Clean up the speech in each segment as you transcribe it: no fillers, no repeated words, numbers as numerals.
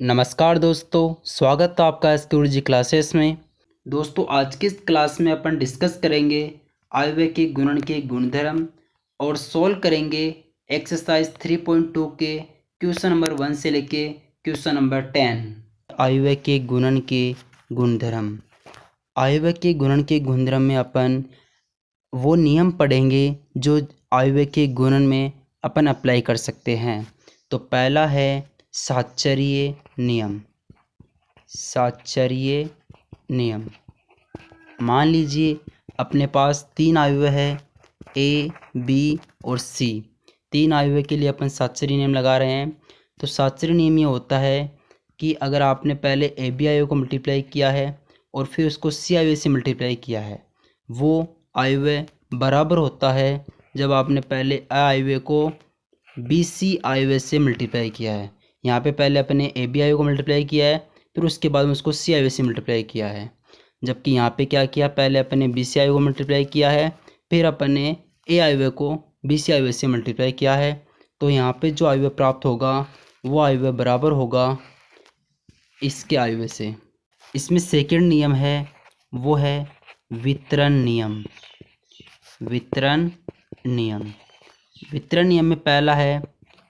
नमस्कार दोस्तों, स्वागत है आपका एसक्यूआर जी क्लासेस में। दोस्तों, आज की इस क्लास में अपन डिस्कस करेंगे आयव्यय के गुणन के गुणधर्म और सॉल्व करेंगे एक्सरसाइज 3.2 के क्वेश्चन नंबर 1 से लेके क्वेश्चन नंबर 10। आयव्यय के गुणन के गुणधर्म। आयव्यय के गुणन के गुणधर्म में अपन वो नियम पढ़ेंगे जो आयव्यय के गुणन में अपन अप्लाई कर सकते हैं। तो पहला है साहचर्य नियम। साहचर्य नियम, मान लीजिए अपने पास 3 अवयव है ए, बी और सी। 3 अवयव के लिए अपन साहचर्य नियम लगा रहे हैं। तो साहचर्य नियम ये होता है कि अगर आपने पहले ए बी अवयव को मल्टीप्लाई किया है और फिर उसको सी अवयव से मल्टीप्लाई किया है, वो अवयव बराबर होता है जब आपने पहले अ अवयव को बी सी अवयव से मल्टीप्लाई किया है। यहाँ पे पहले अपने ए बी अवयव को मल्टीप्लाई किया है, फिर उसके बाद में उसको सी अवयव से मल्टीप्लाई किया है। जबकि यहाँ पे क्या किया, पहले अपने बी सी अवयव को मल्टीप्लाई किया है, फिर अपने ए अवयव को बी सी अवयव से मल्टीप्लाई किया है। तो यहाँ पे जो अवयव प्राप्त होगा वो अवयव बराबर होगा इसके अवयव से। इसमें सेकंड नियम है, वो है वितरण नियम। वितरण नियम। वितरण नियम में पहला है,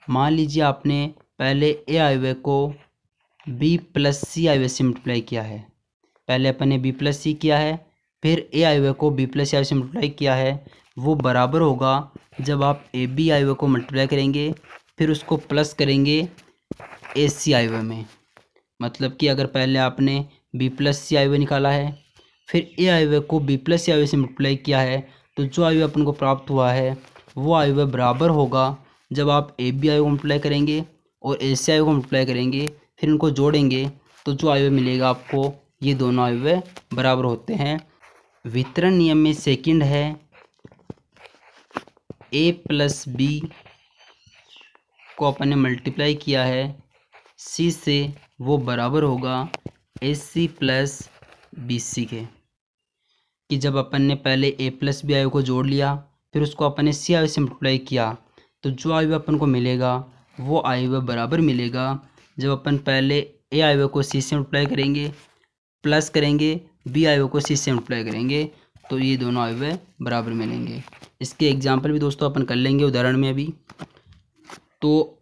मान लीजिए आपने पहले ए अवयव को बी प्लस सी अवयव से मल्टीप्लाई किया है। पहले अपन ने बी प्लस सी किया है, फिर ए अवयव को बी प्लस सी अवयव से मल्टीप्लाई किया है। वो बराबर होगा जब आप ए बी अवयव को मल्टीप्लाई करेंगे फिर उसको प्लस करेंगे ए सी अवयव में। मतलब कि अगर पहले आपने बी प्लस सी अवयव निकाला है, फिर ए अवयव को बी प्लस सी अवयव से मल्टीप्लाई किया है, तो जो अवयव अपन को प्राप्त हुआ है वो अवयव बराबर होगा जब आप ए बी अवयव को मल्टीप्लाई करेंगे और ए सी अवयव को मल्टीप्लाई करेंगे, फिर इनको जोड़ेंगे तो जो अवयव मिलेगा आपको, ये दोनों अवयव बराबर होते हैं। वितरण नियम में सेकंड है, ए प्लस बी को अपन ने मल्टीप्लाई किया है सी से, वो बराबर होगा ए सी प्लस बी सी के। कि जब अपन ने पहले ए प्लस बी अवयव को जोड़ लिया, फिर उसको अपन ने सी अवयव से मल्टीप्लाई किया, तो जो अवयव अपन को मिलेगा वो अवयव बराबर मिलेगा जब अपन पहले ए अवयव को सी से मल्टीप्लाई करेंगे, प्लस करेंगे बी अवयव को सी से मल्टीप्लाई करेंगे, तो ये दोनों अवयव बराबर मिलेंगे। इसके एग्जाम्पल भी दोस्तों अपन कर लेंगे उदाहरण में अभी। तो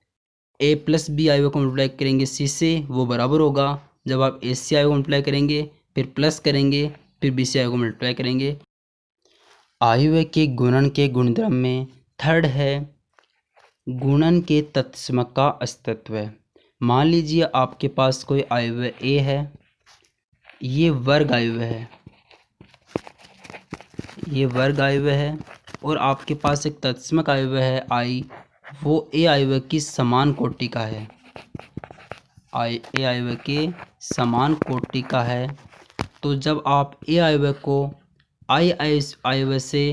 ए प्लस बी अवयव को मल्टीप्लाई करेंगे सी से, वो बराबर होगा जब आप ए सी अवयव को मल्टीप्लाई करेंगे, फिर प्लस करेंगे, फिर बी सी अवयव को मल्टीप्लाई करेंगे। अवयव के गुणन के गुणधर्म में थर्ड है गुणन के तत्समक का अस्तित्व। मान लीजिए आपके पास कोई अवयव ए है, ये वर्ग अवयव है, ये वर्ग अवयव है, और आपके पास एक तत्समक अवयव है आई, वो ए अवयव की समान कोटि का है। आई ए अवयव के समान कोटि का है। तो जब आप ए अवयव को आई अवयव से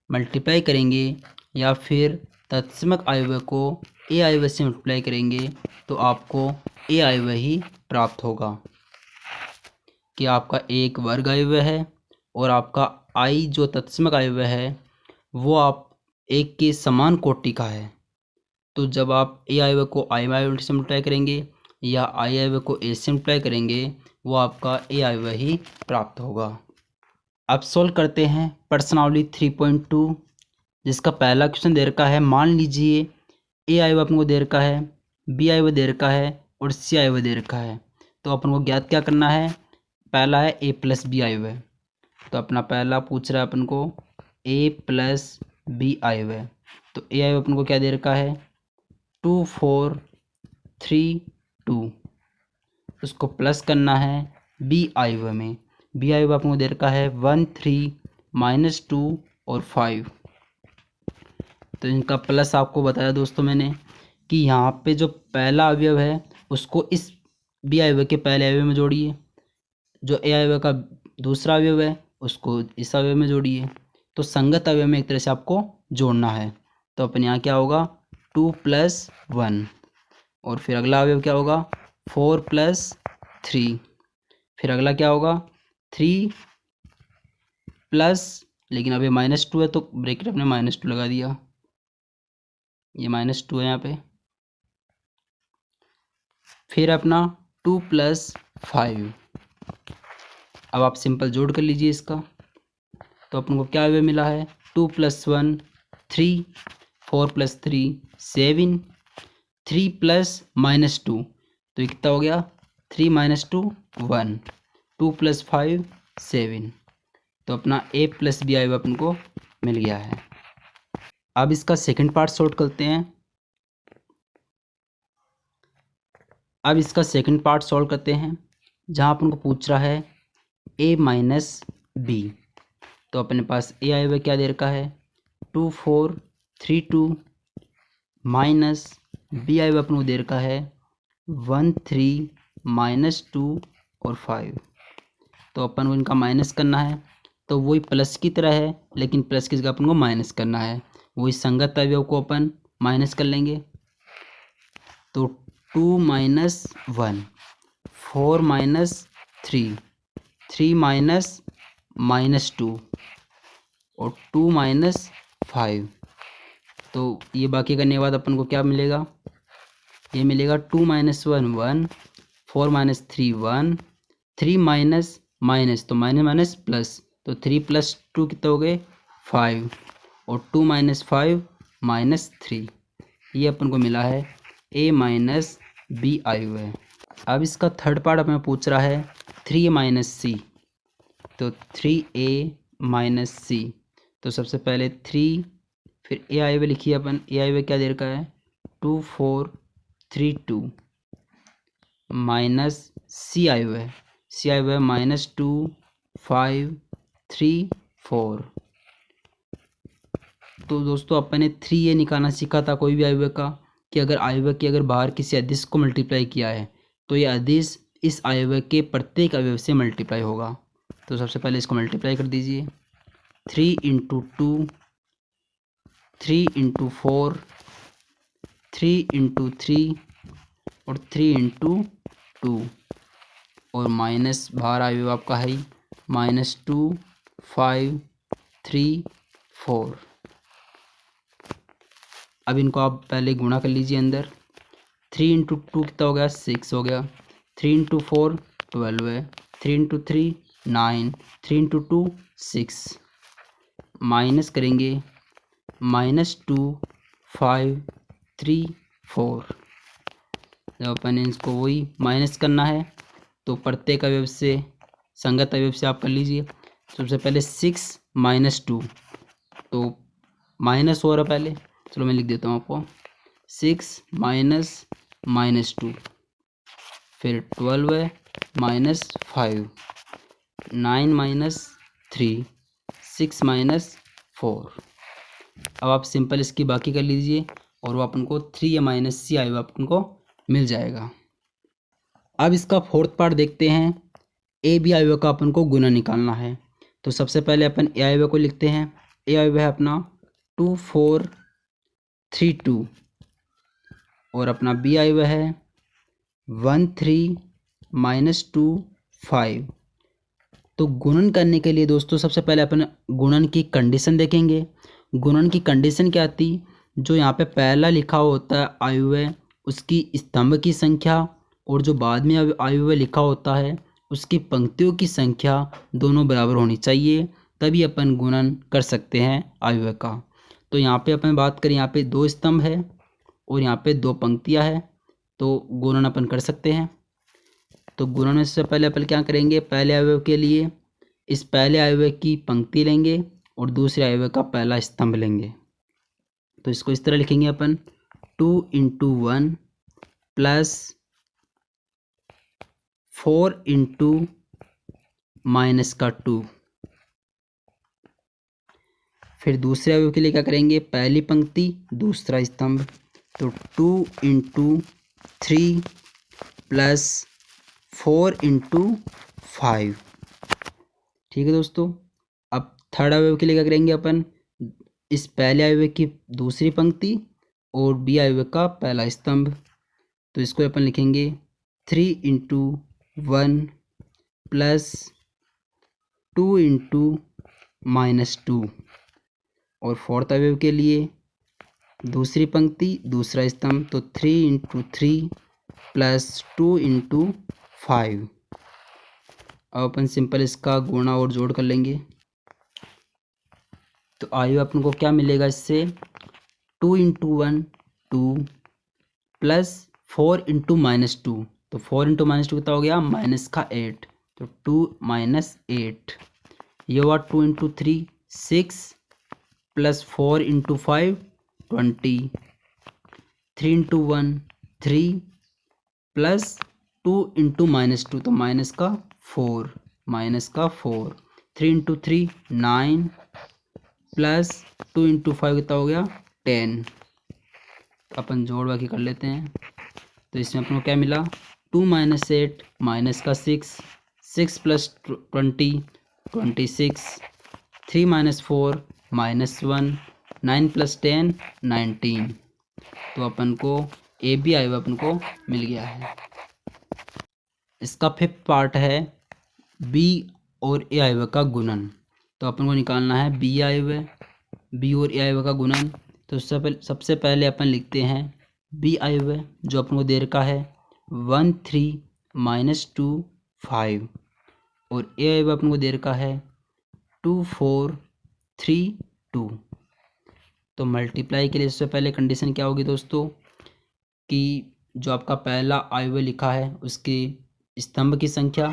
मल्टीप्लाई करेंगे या फिर तत्समक अवयव को ए अवयव से मल्टीप्लाई करेंगे, तो आपको ए अवयव ही प्राप्त होगा। कि आपका एक वर्ग अवयव है और आपका आई जो तत्समक अवयव है वो आप एक के समान कोटि का है। तो जब आप ए अवयव को आई अवयव से मल्टीप्लाई करेंगे या आई अवयव को ए से मल्टीप्लाई करेंगे, वो आपका ए अवयव ही प्राप्त होगा। अब सोल्व करते हैं प्रश्नावली 3.2, जिसका पहला क्वेश्चन दे रखा है, मान लीजिए ए अवयव अपन को दे रखा है, बी अवयव दे रखा है और सी अवयव दे रखा है। तो अपन को ज्ञात क्या करना है, पहला है ए प्लस बी अवयव। तो अपना पहला पूछ रहा है अपन को ए प्लस बी अवयव। तो ए अवयव अपन को क्या दे रखा है 2 4 3 2, उसको प्लस करना है बी अवयव में। बी अवयव अपन को दे रखा है 1 3 -2 और 5। तो इनका प्लस आपको बताया दोस्तों मैंने कि यहाँ पे जो पहला अवयव है उसको इस बी अवयव के पहले अवयव में जोड़िए, जो ए अवयव का दूसरा अवयव है उसको इस अवयव में जोड़िए। तो संगत अवयव में एक तरह से आपको जोड़ना है। तो अपन यहाँ क्या होगा 2 + 1, और फिर अगला अवयव क्या होगा 4 + 3, फिर अगला क्या होगा 3 प्लस, लेकिन अब ये -2 है तो ब्रैकेट अपने -2 लगा दिया, ये -2 है यहाँ पे। फिर अपना 2 + 5। अब आप सिंपल जोड़ कर लीजिए इसका, तो अपन को क्या अवयव मिला है, 2 + 1 3, 4 + 3 7, 3 + -2, तो ये कितना हो गया, 3 - 2 1, 2 + 5 7, तो अपना A + B अवयव अपन को मिल गया है। अब इसका सेकंड पार्ट सॉल्व करते हैं। अब इसका सेकंड पार्ट सॉल्व करते हैं, जहाँ अपन को पूछ रहा है A - B, तो अपने पास A अवयव क्या दे रखा है, 2 4 3 2, माइनस B अवयव अपन को दे रखा है 1 3 -2 और 5, तो अपन को इनका माइनस करना है, तो वही प्लस की तरह है, लेकिन प्लस की जगह अपन को माइनस करना है, वही संगत अवयव को अपन माइनस कर लेंगे, तो 2 - 1 4 - 3 3 -2 और 2 - 5, तो ये बाकी करने के बाद अपन को क्या मिलेगा, ये मिलेगा 2 - 1 1, 4 - 3 1, 3 माइनस तो माइनस प्लस, तो 3 + 2 कितना हो गए 5, और 2 - 5 -3, ये अपन को मिला है A - B अवयव है। अब इसका थर्ड पार्ट हमें पूछ रहा है 3A - C, तो 3A - C, तो सबसे पहले 3, फिर A अवयव लिखिए अपन, A अवयव क्या दे रखा है 2 4 3 2, माइनस C अवयव है, C अवयव है -2 5 3 4, तो दोस्तों अपन ने 3A निकालना सीखा था कोई भी अवयव का, कि अगर अवयव की अगर बाहर किसी अदिश को मल्टीप्लाई किया है, तो ये अदिश इस अवयव के प्रत्येक अवयव से मल्टीप्लाई होगा। तो सबसे पहले इसको मल्टीप्लाई कर दीजिए, 3 × 2 3 × 4 3 × 3 और 3 × 2, और माइनस बाहर अवयव आपका है -2 5 3 4। अब इनको आप पहले गुणा कर लीजिए अंदर, 3 × 2 कितना हो गया 6 हो गया, 3 × 4 12 है, 3 × 3 9, 3 × 2 6, माइनस करेंगे -2 5 3 4, जब अपन इसको वही माइनस करना है, तो प्रत्येक अवयव से संगत अवयव से आप कर लीजिए। सबसे पहले 6 - 2, तो माइनस हो रहा पहले, चलो मैं लिख देता हूँ आपको, 6 - -2, फिर 12 है -5, 9 - 3 6 - 4। अब आप सिंपल इसकी बाकी कर लीजिए, और वो अपन को 3A - C अवयव अपन को मिल जाएगा। अब इसका फोर्थ पार्ट देखते हैं, A B अवयव का अपन को गुना निकालना है, तो सबसे पहले अपन A अवयव को लिखते हैं, A अवयव है अपना 2 4 3 2, और अपना B अवयव है 1 3 -2 5। तो गुणन करने के लिए दोस्तों सबसे पहले अपन गुणन की कंडीशन देखेंगे। गुणन की कंडीशन क्या आती, जो यहाँ पे पहला लिखा होता है अवयव उसकी स्तंभ की संख्या, और जो बाद में अवयव लिखा होता है उसकी पंक्तियों की संख्या दोनों बराबर होनी चाहिए, तभी अपन गुणन कर सकते हैं अवयव का। तो यहाँ पे अपन बात करें, यहाँ पे 2 स्तंभ है और यहाँ पे 2 पंक्तियाँ है, तो गुणन अपन कर सकते हैं। तो गुणन में सबसे पहले अपन क्या करेंगे, पहले अवयव के लिए इस पहले अवयव की पंक्ति लेंगे और दूसरे अवयव का पहला स्तंभ लेंगे। तो इसको इस तरह लिखेंगे अपन, 2 × 1 प्लस 4 × -2। फिर दूसरे अवयव के लिए क्या करेंगे, पहली पंक्ति दूसरा स्तंभ, तो 2 × 3 प्लस 4 × 5। ठीक है दोस्तों। अब थर्ड अवयव के लिए क्या करेंगे अपन, इस पहले अवयव की दूसरी पंक्ति और बी अवयव का पहला स्तंभ, तो इसको अपन लिखेंगे 3 × 1 प्लस 2 × -2, और फोर्थ अवयव के लिए दूसरी पंक्ति दूसरा स्तंभ, तो 3 × 3 प्लस 2 × 5। अब अपन सिंपल इसका गुणा और जोड़ कर लेंगे। तो आयु अपन को क्या मिलेगा इससे, 2 इंटू 1 2 प्लस 4 इंटू -2, तो 4 इंटू -2 कितना हो गया, माइनस का 8, तो 2 माइनस 8। ये हुआ 2 into 3 6 plus 4 into 5 20, 3 into 1 3 plus 2 into -2, तो माइनस का 4, 3 इंटू 3 9 प्लस 2 इंटू 5 कितना हो गया 10। अपन जोड़ बाकी कर लेते हैं। तो इसमें अपन को क्या मिला, 2 माइनस 8 माइनस का 6 प्लस 20 26, 3 माइनस 4 -1, 9 प्लस 10 19। तो अपन को ए बी आयु अपन को मिल गया है। इसका 5th पार्ट है बी और ए आयु का गुणन। तो अपन को निकालना है बी और ए आयु का गुणन। तो सबसे पहले अपन लिखते हैं बी आयु जो अपन को दे रखा है 1 3 -2 5, और ए आयु अपन को दे रखा है 2 4 3 2। तो मल्टीप्लाई के लिए सबसे पहले कंडीशन क्या होगी दोस्तों, कि जो आपका पहला आयु लिखा है उसके स्तंभ की संख्या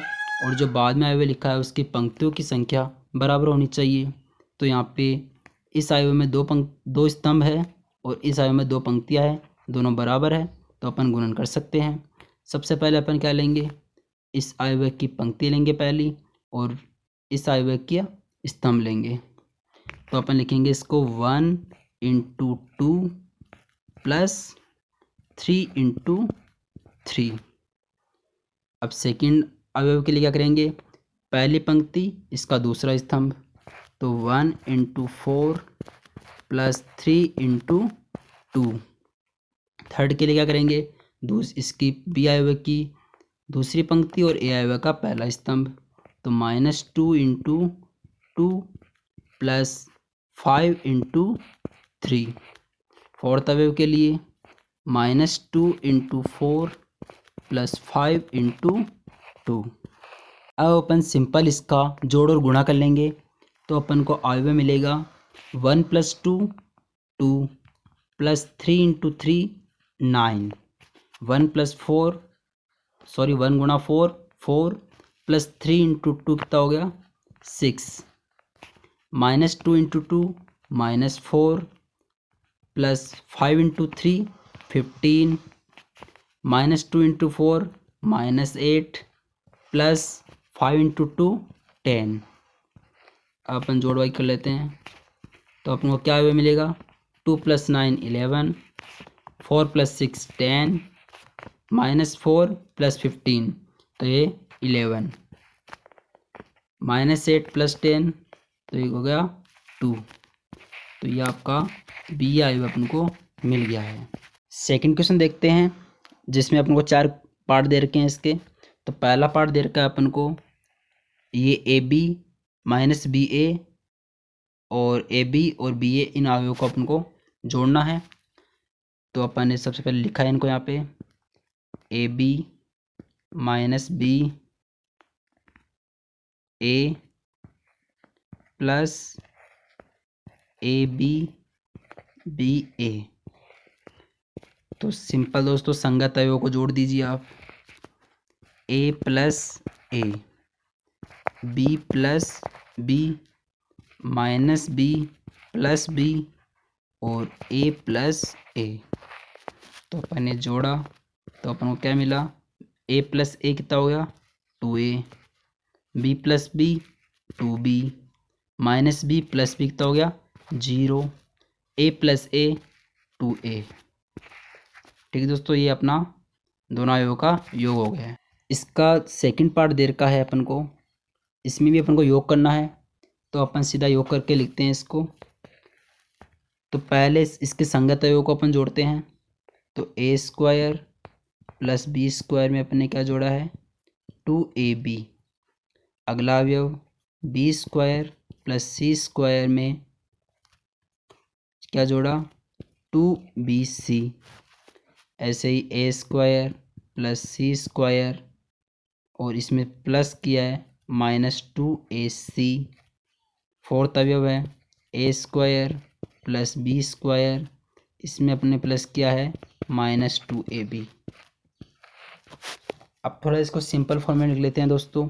और जो बाद में आयु लिखा है उसकी पंक्तियों की संख्या बराबर होनी चाहिए। तो यहाँ पे इस आयु में दो स्तंभ है और इस आयु में 2 पंक्तियाँ हैं, दोनों बराबर है, तो अपन गुणन कर सकते हैं। सबसे पहले अपन क्या लेंगे, इस आयु की पंक्ति लेंगे पहली, और इस आयु की स्तंभ लेंगे। तो अपन लिखेंगे इसको 1 इंटू 2 प्लस 3 इंटू 3। अब सेकंड अवयव के लिए क्या करेंगे, पहली पंक्ति इसका दूसरा स्तंभ, तो 1 इंटू 4 प्लस 3 इंटू 2। थर्ड के लिए क्या करेंगे, इसकी बी आयु की दूसरी पंक्ति और ए आयु का पहला स्तंभ, तो -2 इंटू 2 प्लस 5 इंटू 3। फोर्थ अवयव के लिए -2 इंटू 4 प्लस 5 इंटू 2। अब अपन सिंपल इसका जोड़ और गुणा कर लेंगे। तो अपन को आयु मिलेगा 1 + 2 2 प्लस 3 इंटू 3 9, 1 गुणा 4 प्लस 3 इंटू 2 कितना हो गया 6, -2 into 2 -4 plus 5 into 3 15, -2 into 4 -8 plus 5 into 2 10। अपन जोड़वाई कर लेते हैं। तो अपन को क्या मिलेगा, 2 + 9 11, 4 + 6 10, -4 + 15, तो ये 11, -8 + 10, तो ये हो गया 2। तो ये आपका बी आयु अपन को मिल गया है। सेकंड क्वेश्चन देखते हैं, जिसमें अपन को 4 पार्ट दे रखे हैं इसके। तो पहला पार्ट दे रखा है अपन को, ये ए बी माइनस बी ए और ए बी और बी ए, इन आयु को अपन को जोड़ना है। तो अपन ने सबसे पहले लिखा है इनको यहाँ पे, A B minus B A plus A B B A. तो सिंपल दोस्तों संगत अवयवों को जोड़ दीजिए आप, A plus A, B plus B minus B plus B और ए प्लस ए। तो अपन ने जोड़ा तो अपन को क्या मिला, ए प्लस ए कितना हो गया 2a, b plus b 2b, minus B plus b कितना हो गया 0, ए प्लस ए 2a। ठीक है दोस्तों, ये अपना दोनों अवयवों का योग हो गया है। इसका सेकंड पार्ट दे रखा है अपन को, इसमें भी अपन को योग करना है। तो अपन सीधा योग करके लिखते हैं इसको। तो पहले इसके संगत अवयवों को अपन जोड़ते हैं। तो a² प्लस b² में अपन ने क्या जोड़ा है 2ab। अगला अवयव b² प्लस c² में क्या जोड़ा 2bc। ऐसे ही a² प्लस c² और इसमें प्लस किया है -2ac। फोर्थ अवयव है a² + b², इसमें अपने प्लस किया है -2ab। अब थोड़ा इसको सिंपल फॉर्म में लिख लेते हैं दोस्तों।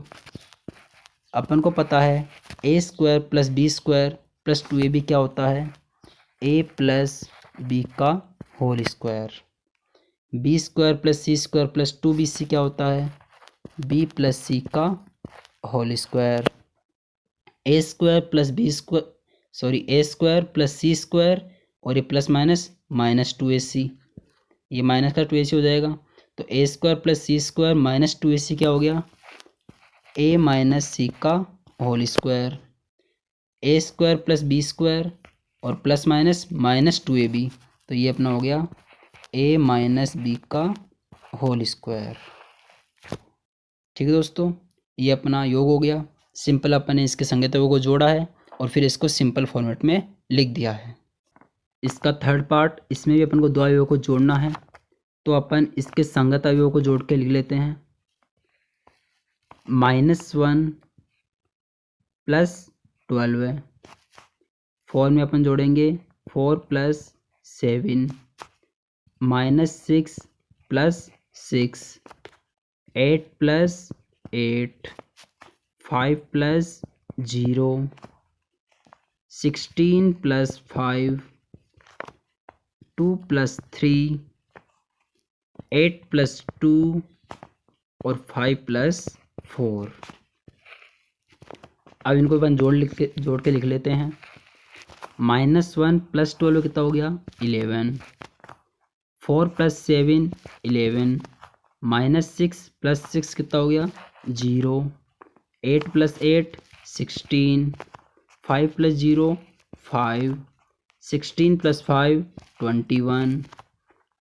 अपन को पता है a² + b² + 2ab क्या होता है, a + b का whole square. b² + c² + 2bc क्या होता है, b + c का whole square. a² + b² a² + c² और ये प्लस माइनस -2ac, ये माइनस का 2ac हो जाएगा। तो a² + c² -2ac क्या हो गया, a - c का होल स्क्वायर। a² + b² और प्लस माइनस -2ab, तो ये अपना हो गया a - b का होल स्क्वायर। ठीक है दोस्तों, ये अपना योग हो गया। सिंपल अपन ने इसके संगत अवयव को जोड़ा है और फिर इसको सिंपल फॉर्मेट में लिख दिया है। इसका थर्ड पार्ट, इसमें भी अपन को दो अवयवों को जोड़ना है, तो अपन इसके संगत अवयवों को जोड़ के लिख लेते हैं। -1 + 12 है। 4 में अपन जोड़ेंगे 4 + 7, -6 + 6, 8 + 8, 5 + 0, 16 + 5, 2 + 3, 8 + 2 और 5 + 4। अब इनको अपन जोड़ के लिख लेते हैं। -1 + 12 कितना हो गया, 11। 4 + 7 11, -6 + 6 कितना हो गया, 0। 8 + 8 16, 5 + 0 5, 16 + 5 21,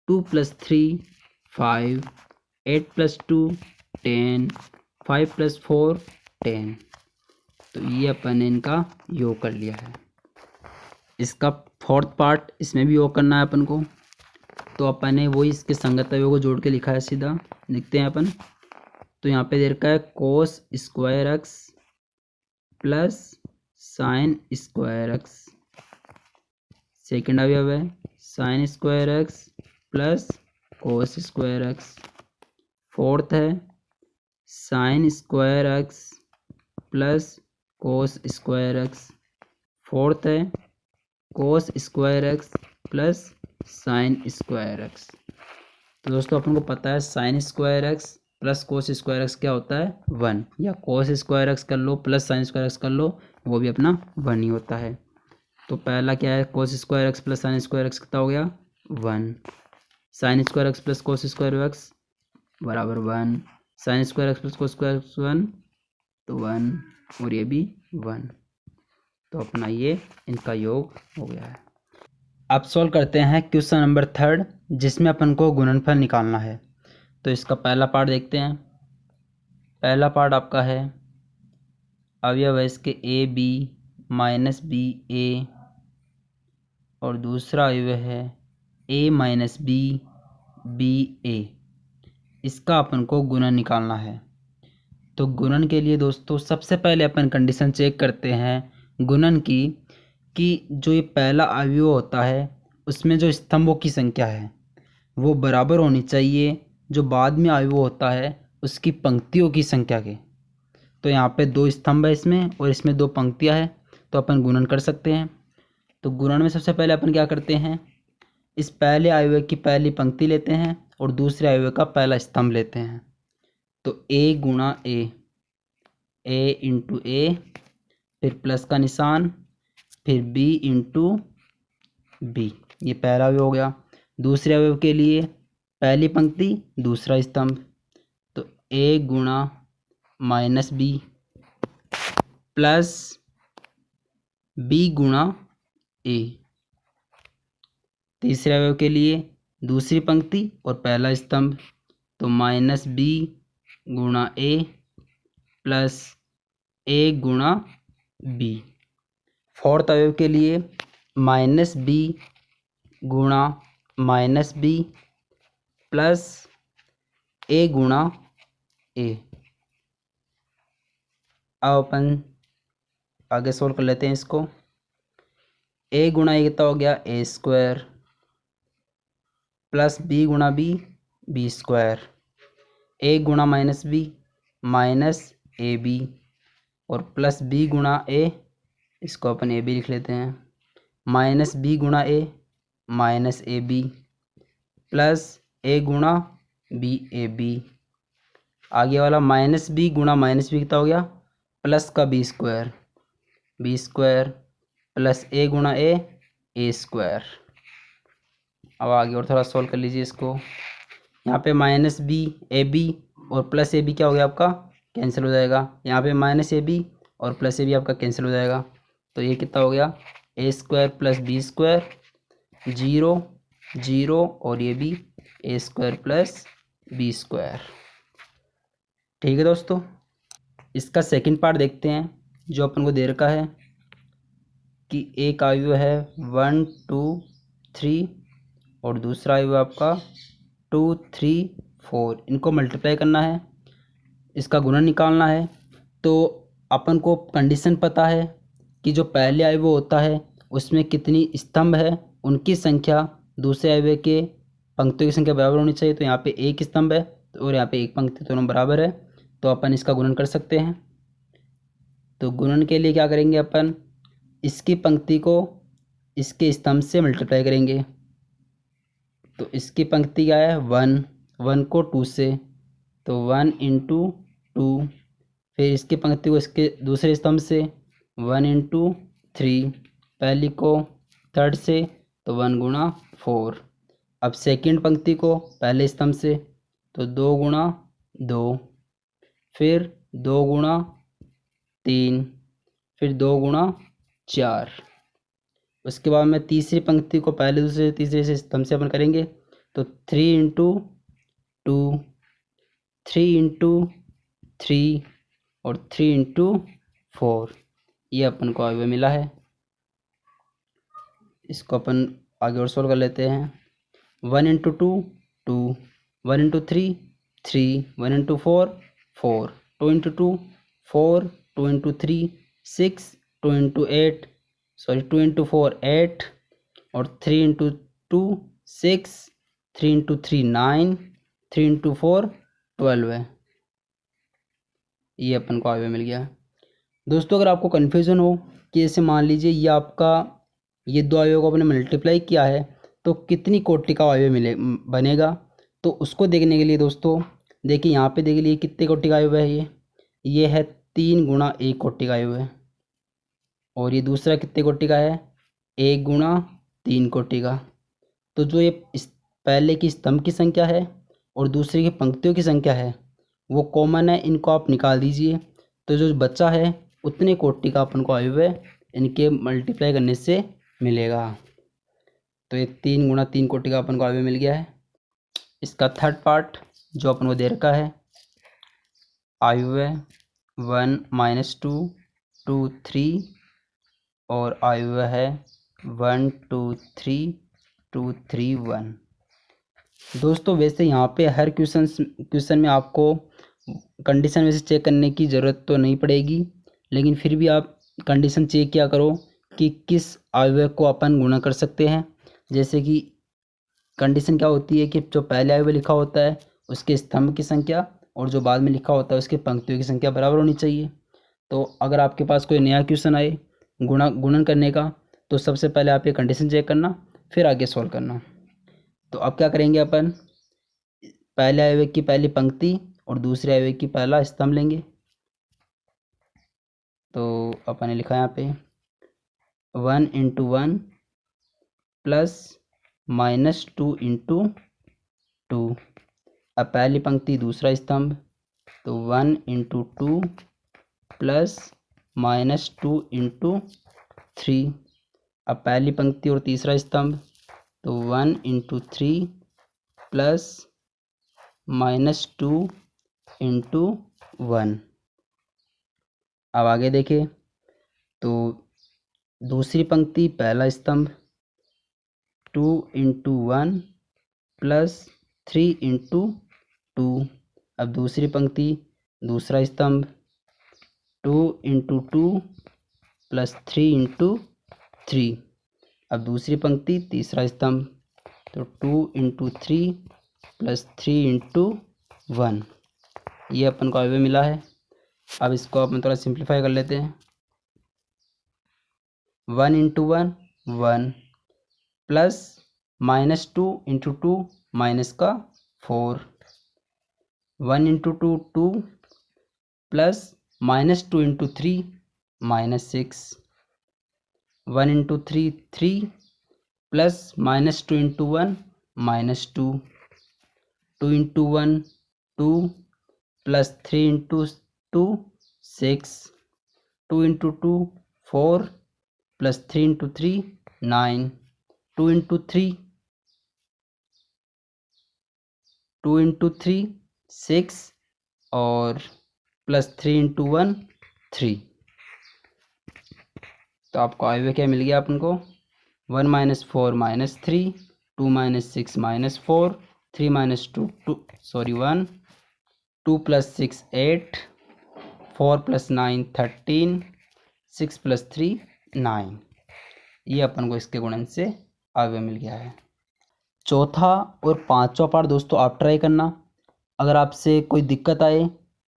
2 + 3 5, 8 + 2 10, 5 + 4 10। तो ये अपन ने इनका योग कर लिया है। इसका फोर्थ पार्ट, इसमें भी योग करना है अपन को, तो अपन ने वही इसके संगत अवयव को जोड़ के लिखा है। सीधा लिखते हैं अपन। तो यहाँ पे दे रखा है cos² x + sin² x। Second अवयव है sin² x + cos² x। Fourth है sin² x + cos² x। Fourth है cos² x + sin² x। तो दोस्तों अपन को पता है sin² x + cos² x क्या होता है, 1, या cos² x कर लो + sin² x कर लो, वो भी अपना 1 ही होता है। तो पहला क्या है, cos² x + sin² x कितना हो गया, 1। sin² x + cos² x बराबर 1, sin² x + cos² x 1, तो 1, और ये भी 1। तो अपना ये इनका योग हो गया है। अब सॉल्व करते हैं क्वेश्चन नंबर 3, जिसमें अपन को गुणनफल निकालना है। तो इसका पहला पार्ट देखते हैं। पहला पार्ट आपका है अवयव है इसके AB - BA, और दूसरा अवयव है A - B BA। इसका अपन को गुणन निकालना है। तो गुणन के लिए दोस्तों सबसे पहले अपन कंडीशन चेक करते हैं गुणन की, कि जो ये पहला अवयव होता है उसमें जो स्तंभों की संख्या है वो बराबर होनी चाहिए जो बाद में अवयव होता है उसकी पंक्तियों की संख्या के। तो यहाँ पे 2 स्तंभ है इसमें और इसमें 2 पंक्तियाँ हैं, तो अपन गुणन कर सकते हैं। तो गुणन में सबसे पहले अपन क्या करते हैं, इस पहले अवयव की पहली पंक्ति लेते हैं और दूसरे अवयव का पहला स्तंभ लेते हैं। तो A × A × A, फिर प्लस का निशान, फिर B × B, ये पहला अवयव हो गया। दूसरे अवयव के लिए पहली पंक्ति दूसरा स्तंभ, तो A × -B plus B × A। तीसरे अवयव के लिए दूसरी पंक्ति और पहला स्तंभ, तो -B × A plus A × B। Fourth अवयव के लिए -B × -B plus A × A। अब अपन आगे सोल्व कर लेते हैं इसको। ए गुणा ए कितना हो गया, ए स्क्वायर, प्लस बी गुणा बी स्क्वायर, ए गुणा माइनस ए बी, और प्लस बी गुणा ए, इसको अपन ए बी लिख लेते हैं, माइनस बी गुणा ए माइनस ए बी, प्लस ए गुणा बी, आगे वाला माइनस बी गुणा माइनस बी कितना हो गया, प्लस का बी स्क्वायर, प्लस ए गुणा ए स्क्वायर। अब आगे और थोड़ा सॉल्व कर लीजिए इसको। यहाँ पे माइनस बी ए बी और प्लस ए बी क्या हो गया आपका, कैंसिल हो जाएगा। यहाँ पे माइनस ए बी और प्लस ए बी आपका कैंसिल हो जाएगा। तो ये कितना हो गया, ए स्क्वायर प्लस बी स्क्वायर, 0 0, और ये भी ए स्क्वायर प्लस बी स्क्वायर। ठीक है दोस्तों, इसका सेकंड पार्ट देखते हैं जो अपन को दे रखा है कि एक आयु है 1 2 3 और दूसरा आयु आपका 2 3 4, इनको मल्टीप्लाई करना है, इसका गुणन निकालना है। तो अपन को कंडीशन पता है कि जो पहले आयु होता है उसमें कितनी स्तंभ है, उनकी संख्या दूसरे आयु के पंक्तियों की संख्या बराबर होनी चाहिए। तो यहाँ पे एक स्तंभ है और यहाँ पे एक पंक्ति, दोनों बराबर है, तो अपन इसका गुणन कर सकते हैं। तो गुणन के लिए क्या करेंगे अपन, इसकी पंक्ति को इसके स्तंभ से मल्टीप्लाई करेंगे। तो इसकी पंक्ति क्या है, 1 को 2 से, तो 1 इंटू 2, फिर इसकी पंक्ति को इसके दूसरे स्तंभ से 1 इंटू 3, पहली को थर्ड से, तो 1 गुणा 4। अब सेकंड पंक्ति को पहले स्तंभ से, तो 2 गुणा 2, फिर 2 गुणा 3, फिर 2 गुणा 4। उसके बाद में तीसरी पंक्ति को पहले दूसरे तीसरे से स्तंभ से अपन करेंगे, तो 3 इंटू 2, 3 इंटू 3 और 3 इंटू 4, ये अपन को आगे मिला है। इसको अपन आगे और सोल्व कर लेते हैं। 1 into 2 2, 1 into 3 3, 1 into 4 4, 2 into 2 4, 2 into 3 6, 2 into 8 sorry 2 into 4 8, और 3 इंटू 2 6, 3 इंटू 3 9, 3 इंटू 4 12 है। ये अपन को आगे मिल गया। दोस्तों अगर आपको कन्फ्यूज़न हो कि जैसे मान लीजिए ये आपका ये दो आयु को आपने मल्टीप्लाई किया है तो कितनी कोटि का आयु बनेगा, तो उसको देखने के लिए दोस्तों देखिए यहाँ पे देखिए कितने कोटि का आयु है, ये है 3 गुणा 1 कोटि का आयु है, और ये दूसरा कितने कोटि का है, 1 गुणा 3 कोटि का। तो जो ये पहले की स्तंभ की संख्या है और दूसरे की पंक्तियों की संख्या है वो कॉमन है, इनको आप निकाल दीजिए, तो जो बचा है उतने कोटि का अपन को आयु है इनके मल्टीप्लाई करने से मिलेगा। तो ये 3 गुणा 3 कोटि का अपन को आयु मिल गया है। इसका थर्ड पार्ट जो अपन को दे रखा है, आयु है 1 -2 2 3, और आयु है 1 2 3 2 3 1। दोस्तों वैसे यहाँ पे हर क्वेश्चन में आपको कंडीशन वैसे चेक करने की ज़रूरत तो नहीं पड़ेगी, लेकिन फिर भी आप कंडीशन चेक किया करो कि किस आयु को अपन गुणा कर सकते हैं। जैसे कि कंडीशन क्या होती है कि जो पहले आयु लिखा होता है उसके स्तंभ की संख्या और जो बाद में लिखा होता है उसके पंक्तियों की संख्या बराबर होनी चाहिए। तो अगर आपके पास कोई नया क्वेश्चन आए गुणन करने का, तो सबसे पहले आप ये कंडीशन चेक करना, फिर आगे सॉल्व करना। तो अब क्या करेंगे अपन, पहले आयु की पहली पंक्ति और दूसरे आयु की पहला स्तंभ लेंगे। तो अपन ने लिखा यहाँ पे 1 इंटू 1 प्लस -2 इंटू 2। अब पहली पंक्ति दूसरा स्तंभ, तो 1 इंटू 2 प्लस -2 इंटू 3। अब पहली पंक्ति और तीसरा स्तंभ, तो 1 इंटू 3 प्लस -2 इंटू 1। अब आगे देखें तो दूसरी पंक्ति पहला स्तंभ 2 इंटू 1 प्लस 3 इंटू 2। अब दूसरी पंक्ति दूसरा स्तंभ 2 प्लस 3 अब दूसरी पंक्ति तीसरा स्तंभ, तो 2 प्लस 3 ये अपन को अवयव मिला है। अब इसको अपन थोड़ा सिंप्लीफाई कर लेते हैं। 1 प्लस -2 माइनस का 4, 1 2 प्लस -2 -6, 3 प्लस -2 -2, 2 प्लस 3 6, 2 4 प्लस 3 9, 2 6 और प्लस 3 3। तो आपको अवयव क्या मिल गया अपन को? 1 - 4 - 3, 2 - 6 - 4, 3 - 2 1, 2 + 6 8, 4 + 9 13, 6 + 3 9। ये अपन को इसके गुणन से अवयव मिल गया है। चौथा और पांचवा पार्ट दोस्तों आप ट्राई करना। अगर आपसे कोई दिक्कत आए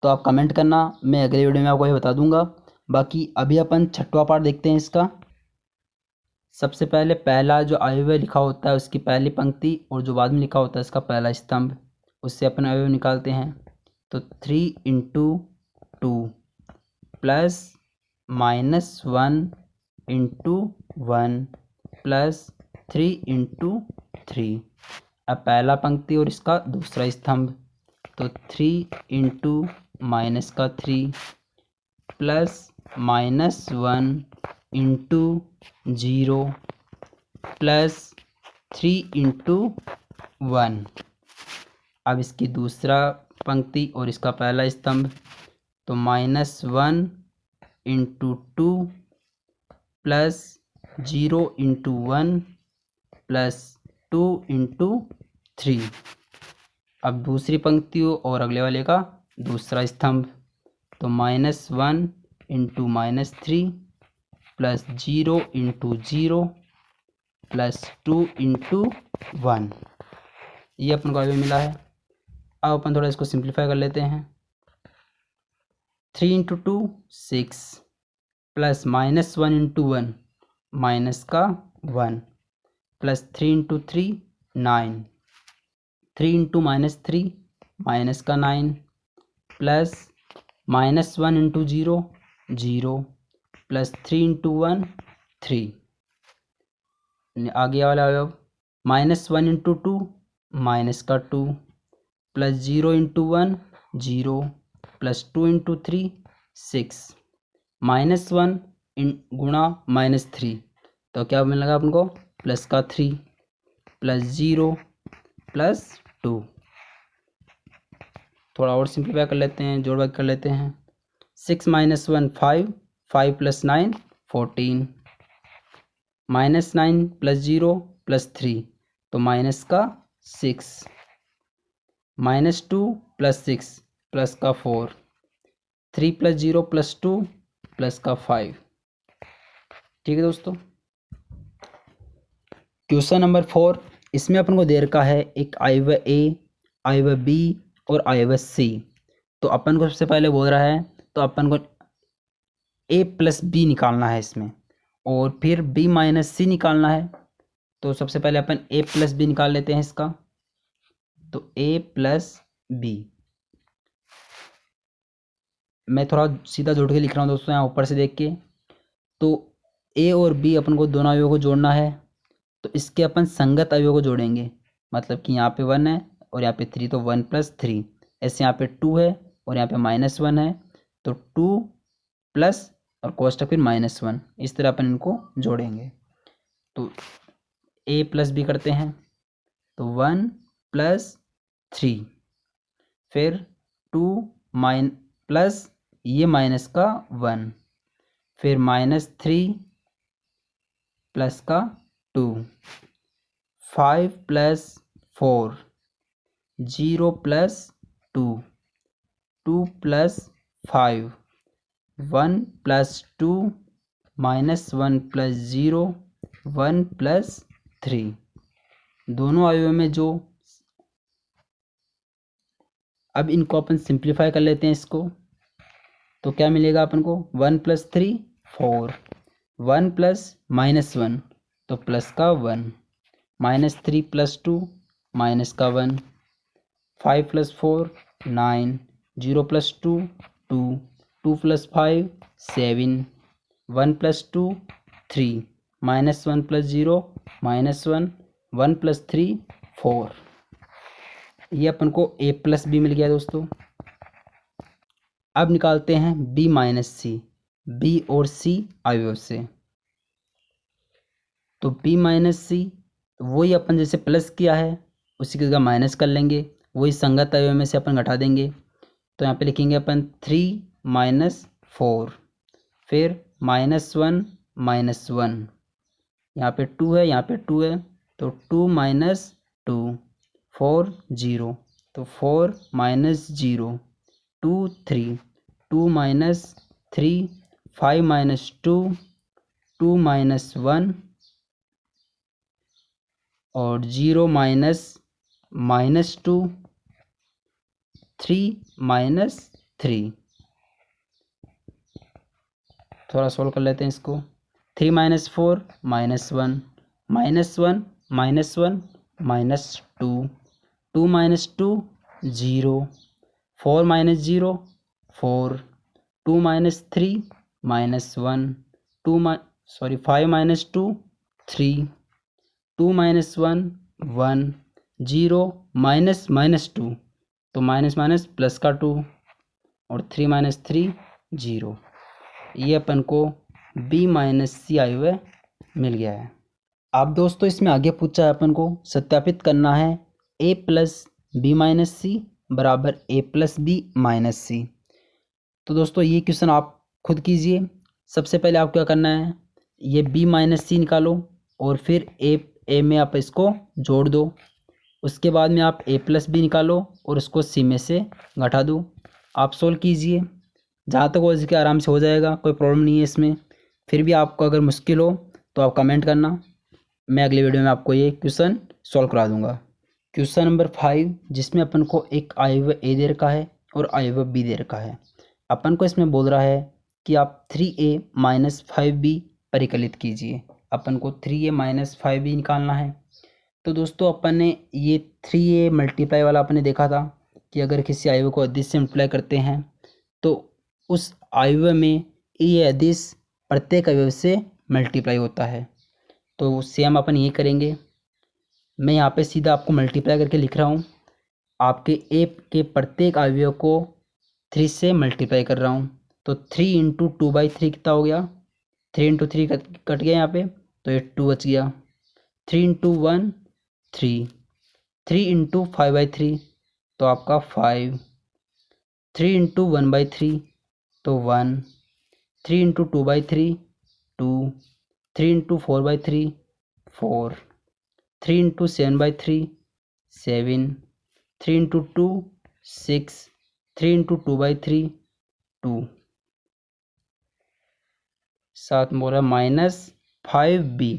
तो आप कमेंट करना, मैं अगले वीडियो में आपको ये बता दूंगा। बाकी अभी अपन छठवां पार्ट देखते हैं इसका। सबसे पहले पहला जो अवयव लिखा होता है उसकी पहली पंक्ति और जो बाद में लिखा होता है इसका पहला स्तंभ, उससे अपन अवयव निकालते हैं। तो 3 × 2 प्लस -1 × 1 प्लस 3 × 3। अब पहला पंक्ति और इसका दूसरा स्तंभ, तो 3 × -3 प्लस -1 × 0 प्लस 3 × 1। अब इसकी दूसरा पंक्ति और इसका पहला स्तंभ, तो -1 × 2 प्लस 0 × 1 प्लस 2 × 3। अब दूसरी पंक्ति और अगले वाले का दूसरा स्तंभ, तो -1 × -3 प्लस 0 × 0 प्लस 2 × 1। ये अपन को अवयव मिला है। अब अपन थोड़ा इसको सिंप्लीफाई कर लेते हैं। 3 × 2 6 प्लस -1 × 1 माइनस का 1 प्लस 3 × 3 9, 3 × -3 माइनस का 9 प्लस -1 × 0 0 प्लस 3 × 1 3। आगे वाला अवयव -1 × 2 माइनस का 2 प्लस 0 × 1 0 प्लस 2 × 3 6, -1 गुणा -3, तो क्या मिलेगा अपन को? प्लस का 3 प्लस 0 प्लस 2। थोड़ा और सिंप्लीफाई कर लेते हैं, जोड़ भाग कर लेते हैं। 6 - 1 5, 5 + 9 14, -9 प्लस 0 प्लस 3, तो माइनस का 6, -2 प्लस 6 प्लस का 4, 3 + 0 प्लस 2 प्लस का 5। ठीक है दोस्तों। क्वेश्चन नंबर 4, इसमें अपन को दे रखा है एक अवयव ए, अवयव बी और अवयव सी। तो अपन को सबसे पहले बोल रहा है तो अपन को ए प्लस बी निकालना है इसमें, और फिर बी माइनस सी निकालना है। तो सबसे पहले अपन ए प्लस बी निकाल लेते हैं इसका। तो ए प्लस बी, मैं थोड़ा सीधा जोड़ के लिख रहा हूँ दोस्तों यहाँ ऊपर से देख के। तो ए और बी अपन को दोनों अवयवों को जोड़ना है, तो इसके अपन संगत अवयवों को जोड़ेंगे। मतलब कि यहाँ पे 1 है और यहाँ पे 3, तो 1 + 3। ऐसे यहाँ पे 2 है और यहाँ पे -1 है, तो 2 प्लस और कोष्टक फिर -1, इस तरह अपन इनको जोड़ेंगे। तो ए प्लस बी करते हैं, तो 1 + 3, फिर 2 प्लस ये माइनस का 1, फिर -3 प्लस का 2, 5 + 4, 0 + 2, 2 + 5, 1 प्लस 2 माइनस 1 प्लस 0 1 प्लस 3। दोनों अवयव में जो, अब इनको अपन सिंप्लीफाई कर लेते हैं इसको, तो क्या मिलेगा अपन को 1 प्लस 3 4, 1 प्लस -1 तो प्लस का 1, -3 प्लस 2 माइनस का 1, 5 plus 4 9, 0 plus 2 2, 2 plus 5 7, 1 plus 2 3, -1 plus 0 -1, 1 plus 3 4। ये अपन को a प्लस बी मिल गया दोस्तों। अब निकालते हैं b माइनस सी, b और c अवयव से। तो b माइनस सी वही अपन जैसे प्लस किया है उसी की जगह माइनस कर लेंगे, वही संगत अवयव में से अपन घटा देंगे। तो यहाँ पे लिखेंगे अपन 3 माइनस 4, फिर -1 -1, यहाँ पे 2 है, यहाँ पे 2 है, तो 2 माइनस 2 4 0, तो 4 माइनस 0 2 3, 2 माइनस 3 5 माइनस 2 2 माइनस 1 और 0 माइनस -2 3 माइनस 3। थोड़ा सोल्व कर लेते हैं इसको। 3 minus 4 -1, -1 -1 -2, 2 minus 2 0, 4 minus 0 4, 2 minus 3 -1, 5 minus 2 3, 2 minus 1 1, 0 minus -2 तो माइनस माइनस प्लस का 2 और 3 माइनस 3 0। ये अपन को b माइनस सी अवयव मिल गया है। अब दोस्तों इसमें आगे पूछा है अपन को सत्यापित करना है a प्लस बी माइनस सी बराबर a प्लस बी माइनस सी। तो दोस्तों ये क्वेश्चन आप खुद कीजिए। सबसे पहले आपको क्या करना है, ये b माइनस सी निकालो और फिर a में आप इसको जोड़ दो। उसके बाद में आप a प्लस बी निकालो और उसको c में से घटा दो। आप सोल्व कीजिए, जहाँ तक हो सके आराम से हो जाएगा, कोई प्रॉब्लम नहीं है इसमें। फिर भी आपको अगर मुश्किल हो तो आप कमेंट करना, मैं अगले वीडियो में आपको ये क्वेश्चन सॉल्व करा दूंगा। क्वेश्चन नंबर 5, जिसमें अपन को एक अवयव a दे रखा है और अवयव b दे रखा है। अपन को इसमें बोल रहा है कि आप 3a माइनस 5b परिकलित कीजिए। अपन को 3a माइनस 5b निकालना है। तो दोस्तों अपन ने ये 3a मल्टीप्लाई वाला अपन ने देखा था कि अगर किसी अवयव को अदिश से मल्टीप्लाई करते हैं तो उस अवयव में ये अदिश प्रत्येक अवयव से मल्टीप्लाई होता है। तो सेम अपन ये करेंगे। मैं यहाँ पे सीधा आपको मल्टीप्लाई करके लिख रहा हूँ। आपके a के प्रत्येक अवयव को 3 से मल्टीप्लाई कर रहा हूँ। तो 3 इंटू 2/3 कितना हो गया, 3 इंटू 3 कट गया यहाँ पे, तो ये 2 बच गया। 3 इंटू 1 3, 3 इंटू 5/3 तो आपका 5, 3 इंटू 1/3 तो 1, 3 into 2/3 2, 3 into 4/3 4, 3 into 7/3 7, 3 into 2 6, 3 into 2/3 2। साथ में बोला -5b।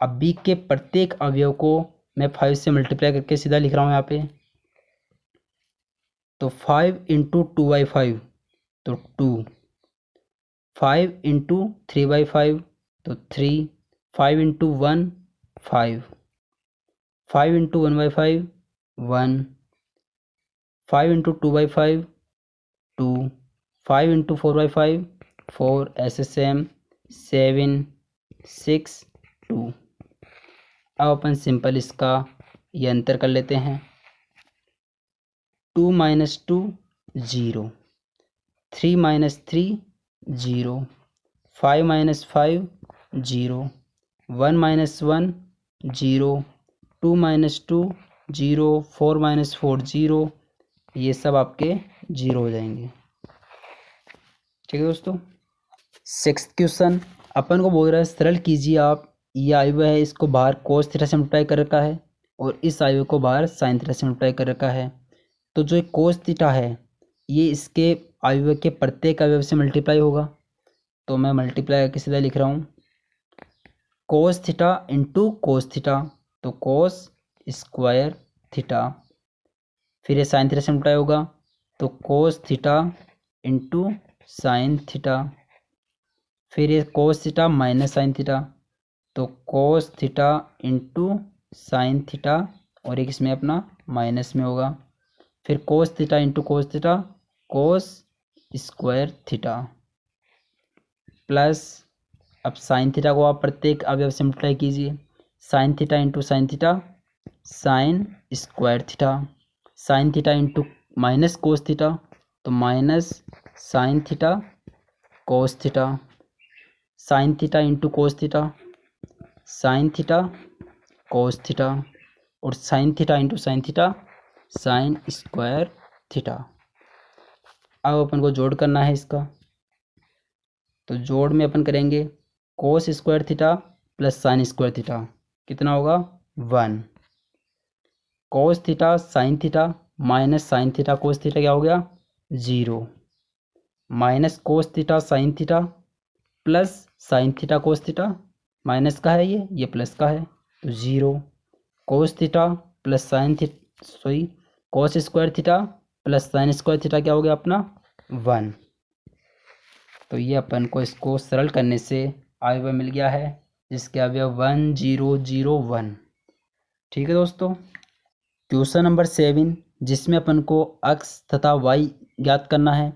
अब b के प्रत्येक अवयव को मैं 5 से मल्टीप्लाई करके सीधा लिख रहा हूँ यहाँ पे। तो 5 इंटू 2/5 तो 2, 5 इंटू 3/5 तो 3, 5 इंटू 1 5, 5 इंटू 1/5 1, 5 इंटू 2/5 2, 5 इंटू 4/5 4, ऐसे सेम 7 6 2। अब अपन सिंपल इसका ये अंतर कर लेते हैं। 2 minus 2 0, 3 minus 3 0, 5 minus 5 0, 1 minus 1 0, 2 minus 2 0, 4 minus 4 0। ये सब आपके 0 हो जाएंगे। ठीक है दोस्तों। 6th क्वेश्चन अपन को बोल रहा है सरल कीजिए आप, ये अवयव है इसको बाहर कोस थीटा से मल्टीप्लाई कर रखा है और इस अवयव को बाहर साइन थीटा से मल्टीप्लाई कर रखा है। तो जो कोस थीटा है ये इसके अवयव के प्रत्येक अवयव से मल्टीप्लाई होगा। तो मैं मल्टीप्लाई करके सीधा लिख रहा हूँ कोस थीटा इंटू कोस थीटा, तो कोस स्क्वायर थीटा। फिर ये साइन थीटा से मल्टीप्लाई होगा, तो cos theta into sine theta. फिर ये cos theta minus sine theta, तो cos theta into sine theta, और एक इसमें अपना माइनस में होगा। फिर cos theta into cos theta, cos square theta, plus अब साइन थीटा को आप प्रत्येक अवयव से मल्टीप्लाई कीजिए। Sine theta into sine theta, sine square theta. Sine theta into minus cos theta, तो minus sine theta cos theta. Sine theta into cos theta, sine theta cos theta, और sine theta into sine theta, sine square theta. अब अपन को जोड़ करना है इसका, तो जोड़ में अपन करेंगे कोस square theta plus sign square theta, कितना होगा 1। कोस theta sine theta minus sine theta cos theta क्या हो गया 0। Minus cos theta sine theta plus sign theta cos theta, minus का है ये प्लस का है, तो 0। Cos theta plus sign theta cos square theta plus sign square theta क्या हो गया अपना 1। तो ये अपन को इसको सरल करने से अवयव मिल गया है, जिसके अवयव 1 0 0 1। ठीक है दोस्तों। क्वेश्चन नंबर 7, जिसमें अपन को x तथा y ज्ञात करना है।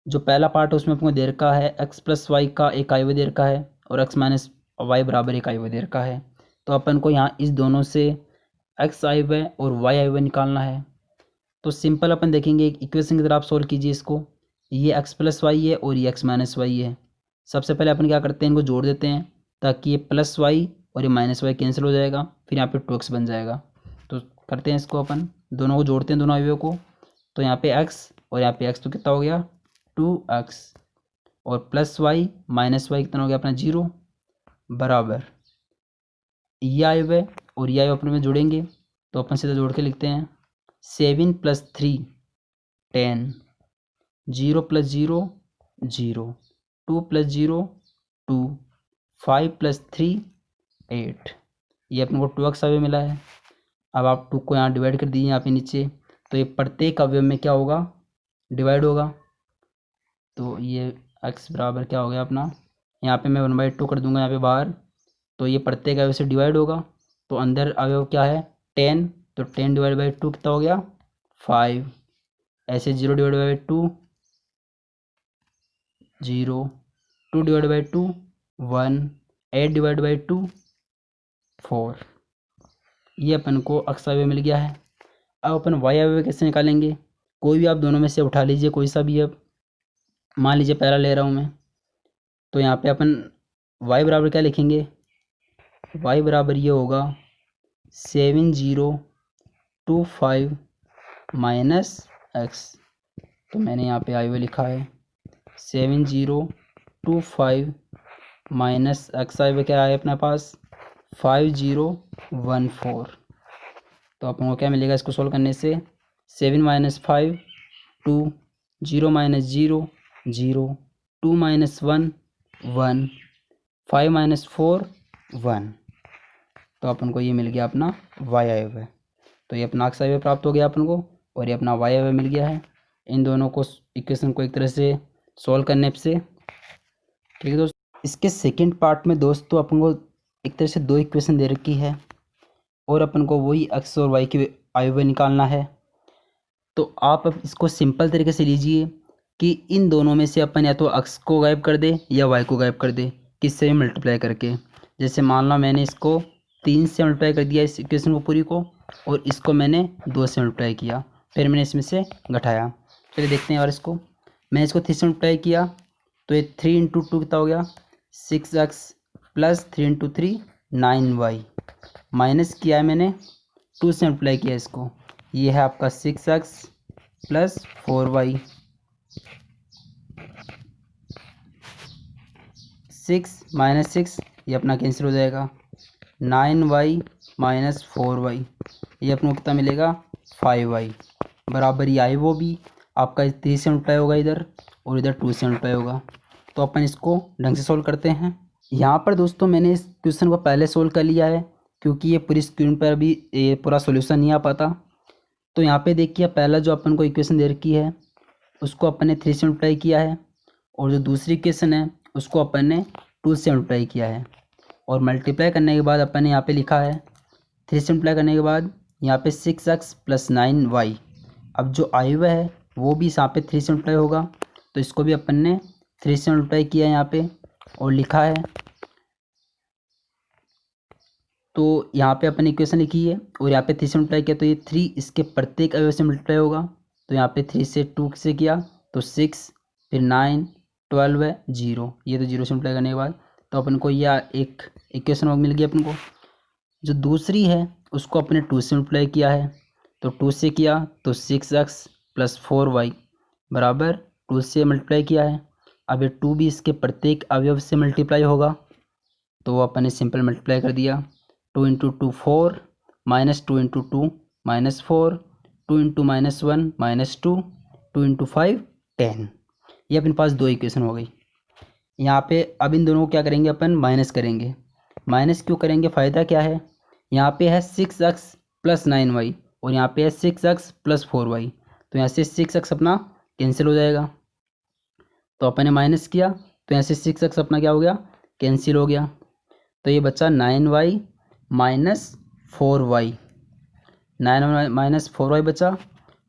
जो पहला पार्ट है उसमें अपन को दे रखा है x प्लस वाई का एक अवयव दे रखा है और x माइनस वाई बराबर एक अवयव दे रखा है। तो अपन को यहाँ इस दोनों से x अवयव और y अवयव निकालना है। तो सिंपल अपन देखेंगे इक्वेशन की तरह आप सोल्व कीजिए इसको। ये x प्लस वाई है और ये x माइनस वाई है। सबसे पहले अपन क्या करते हैं, इनको जोड़ देते हैं ताकि ये प्लस वाई और ये माइनस वाई कैंसिल हो जाएगा, फिर यहाँ पे 2x बन जाएगा। तो करते हैं इसको, अपन दोनों को जोड़ते हैं दोनों अवयव को। तो यहाँ पे x और यहाँ पे x, तो कितना हो गया 2x, और प्लस वाई माइनस वाई कितना हो गया अपना 0, बराबर ये अवयव और ये अवयव अपने में जोड़ेंगे। तो अपन सीधा जोड़ के लिखते हैं 7 प्लस 3 10, 0 प्लस 0 0, 2 प्लस 0 2, 5 प्लस 3 8। ये अपने को 2x अवयव मिला है। अब आप 2 को यहाँ डिवाइड कर दीजिए यहाँ पे नीचे, तो ये प्रत्येक अवयव में क्या होगा डिवाइड होगा। तो ये x बराबर क्या हो गया अपना, यहाँ पे मैं 1/2 कर दूंगा यहाँ पे बाहर, तो ये प्रत्येक अवयव से डिवाइड होगा। तो अंदर अवयव क्या है 10, तो 10 डिवाइड बाई 2 कितना हो गया 5। ऐसे 0 divide by 2 0, 2 divide by 2 1, 8 divide by 2 4। ये अपन को x अवयव मिल गया है। अब अपन y अवयव कैसे निकालेंगे, कोई भी आप दोनों में से उठा लीजिए कोई सा भी। अब मान लीजिए पहला ले रहा हूँ मैं, तो यहाँ पे अपन y बराबर क्या लिखेंगे, y बराबर ये होगा 7025 माइनस x। तो मैंने यहाँ पे अवयव लिखा है 7025 माइनस x। अवयव क्या है अपने पास 5014। तो अपन को क्या मिलेगा इसको सोल्व करने से, 7 माइनस 5 2, 0 माइनस 0 0, 2 माइनस 1 1, 5 माइनस 4 1। तो अपन को ये मिल गया अपना y अवयव है। तो ये अपना x अवयव प्राप्त हो गया अपन को, और ये अपना y अवयव मिल गया है। इन दोनों को इक्वेशन को एक तरह से सॉल्व करने से। ठीक है दोस्तों। इसके सेकंड पार्ट में दोस्तों अपन को एक तरह से 2 इक्वेशन दे रखी है, और अपन को वही x और y के अवयव निकालना है। तो आप अब इसको सिंपल तरीके से लीजिए कि इन दोनों में से अपन या तो x को गायब कर दे या y को गायब कर दे, किससे भी मल्टीप्लाई करके। जैसे मान लो मैंने इसको 3 से मल्टीप्लाई कर दिया इस इक्वेशन को पूरी को, और इसको मैंने 2 से मल्टीप्लाई किया, फिर मैंने इसमें से घटाया। चलिए देखते हैं। और इसको मैंने इसको 3 से मल्टीप्लाई किया, तो ये 3 इंटू 2 कितना हो गया 6x, plus 3 into 3 9y, minus किया है मैंने 2 से मल्टीप्लाई किया इसको, ये है आपका 6x प्लस 4y, 6 माइनस 6 ये अपना कैंसिल हो जाएगा, 9y माइनस 4y, ये अपने को कितना मिलेगा 5y, बराबर ये आई वो भी। आपका 3 से मल्टीप्लाई होगा इधर, और इधर 2 से मल्टीप्लाई होगा। तो अपन इसको ढंग से सोल्व करते हैं। यहाँ पर दोस्तों मैंने इस क्वेश्चन को पहले सोल्व कर लिया है, क्योंकि ये पूरी स्क्रीन पर अभी ये पूरा सोल्यूशन नहीं आ पाता। तो यहाँ पे देखिए, पहला जो अपन को इक्वेशन दे रखी है उसको अपन ने 3 से मल्टीप्लाई किया है, और जो दूसरी इक्वेशन है उसको अपन ने 2 से मल्टीप्लाई किया है। और मल्टीप्लाई करने के बाद अपन ने यहाँ पे लिखा है, 3 से मल्टीप्लाई करने के बाद यहाँ पे 6x + 9y। अब जो आई हुआ है वो भी यहाँ पे 3 से मल्टीप्लाई होगा, तो इसको भी अपन ने 3 से मल्टीप्लाई किया है यहाँ पे और लिखा है। तो यहाँ पे अपन इक्वेशन लिखी है और यहाँ पे 3 से मल्टीप्लाई किया, तो ये 3 इसके प्रत्येक अवयव से मल्टीप्लाई होगा। तो यहाँ पे 3 से 2 से किया तो 6, फिर 9, 12 है 0, ये तो 0 से मल्टीप्लाई करने के बाद तो अपन को यह एक इक्वेशन मिल गई अपन को। जो दूसरी है उसको अपने 2 से मल्टीप्लाई किया है, तो 2 से किया तो 6x + 4y बराबर 2 से मल्टीप्लाई किया है। अब ये 2 भी इसके प्रत्येक अवयव से मल्टीप्लाई होगा, तो वो अपन ने सिंपल मल्टीप्लाई कर दिया। 2 × 2 4, -2 × 2 -4, 2 × -1 -2, 2 × 5 10। ये अपने पास 2 इक्वेशन हो गई। यहाँ पे अब इन दोनों को क्या करेंगे, अपन माइनस करेंगे। माइनस क्यों करेंगे, फ़ायदा क्या है, यहाँ पे है 6x + 9y और यहाँ पे है 6x + 4y, तो यहाँ से 6x अपना कैंसिल हो जाएगा। तो अपन ने माइनस किया तो यहाँ से 6x अपना क्या हो गया, कैंसिल हो गया। तो ये बचा 9y - 4y, 9y - 4y बचा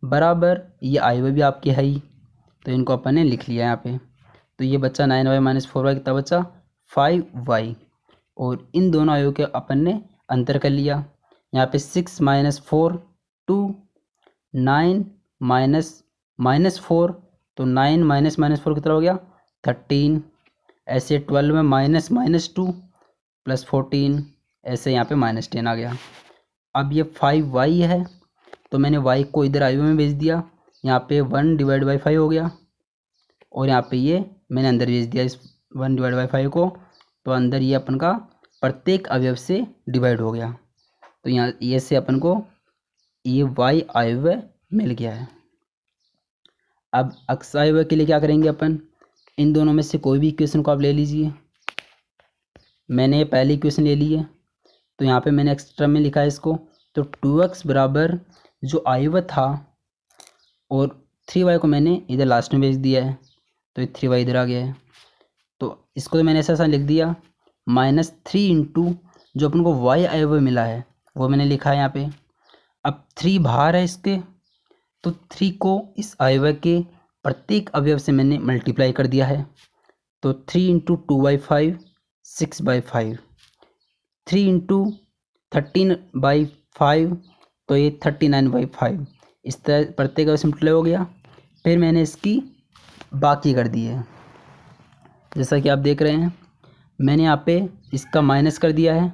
बराबर, ये आई हुई भी आपकी है ही, तो इनको अपन ने लिख लिया यहाँ पे। तो ये बचा 9y - 4y कितना बचा, 5y। और इन दोनों आयु के अपन ने अंतर कर लिया। यहाँ पे 6 - 4 2, 9 - 4, तो 9 - 4 कितना हो गया, 13। ऐसे 12 में -2 + 14, ऐसे यहाँ पे -10 आ गया। अब ये 5y है, तो मैंने y को इधर आयु में भेज दिया, यहाँ पे 1/5 हो गया, और यहाँ पे ये मैंने अंदर भेज दिया इस 1/5 को, तो अंदर ये अपन का प्रत्येक अवयव से डिवाइड हो गया। तो यहाँ ये से अपन को ये y अवयव मिल गया है। अब अक्ष अवयव के लिए क्या करेंगे अपन, इन दोनों में से कोई भी इक्वेशन को आप ले लीजिए। मैंने पहली इक्वेशन ले ली है, तो यहाँ पे मैंने एक्स्ट्रा में लिखा है इसको, तो 2x बराबर जो अवयव था और 3y को मैंने इधर लास्ट में भेज दिया है, तो ये 3y इधर आ गया है। तो इसको तो मैंने ऐसा लिख दिया, -3 × जो अपन को y अवयव मिला है वो मैंने लिखा है यहाँ पे। अब 3 बाहर है इसके, तो 3 को इस अवयव के प्रत्येक अवयव से मैंने मल्टीप्लाई कर दिया है। तो 3 × 2/5 6/5, 3 × 13/5, तो ये 39/5। इस तरह प्रत्येक अवयव से मल्टीप्लाई हो गया। फिर मैंने इसकी बाकी कर दी है, जैसा कि आप देख रहे हैं मैंने यहाँ पे इसका माइनस कर दिया है,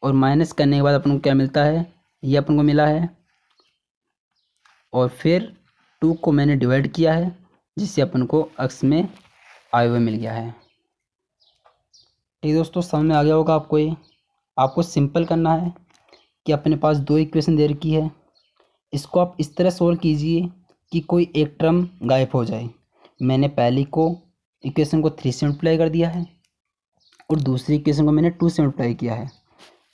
और माइनस करने के बाद अपन को क्या मिलता है, ये अपन को मिला है, और फिर 2 को मैंने डिवाइड किया है, जिससे अपन को अक्ष में अवयव मिल गया है। ठीक दोस्तों, समझ में आ गया होगा आपको। ये आपको सिंपल करना है कि अपने पास 2 इक्वेशन दे रखी है, इसको आप इस तरह सोल्व कीजिए कि कोई एक टर्म गायब हो जाए। मैंने पहली को इक्वेशन को 3 से मल्टीप्लाई कर दिया है और दूसरी इक्वेशन को मैंने 2 से मल्टीप्लाई किया है।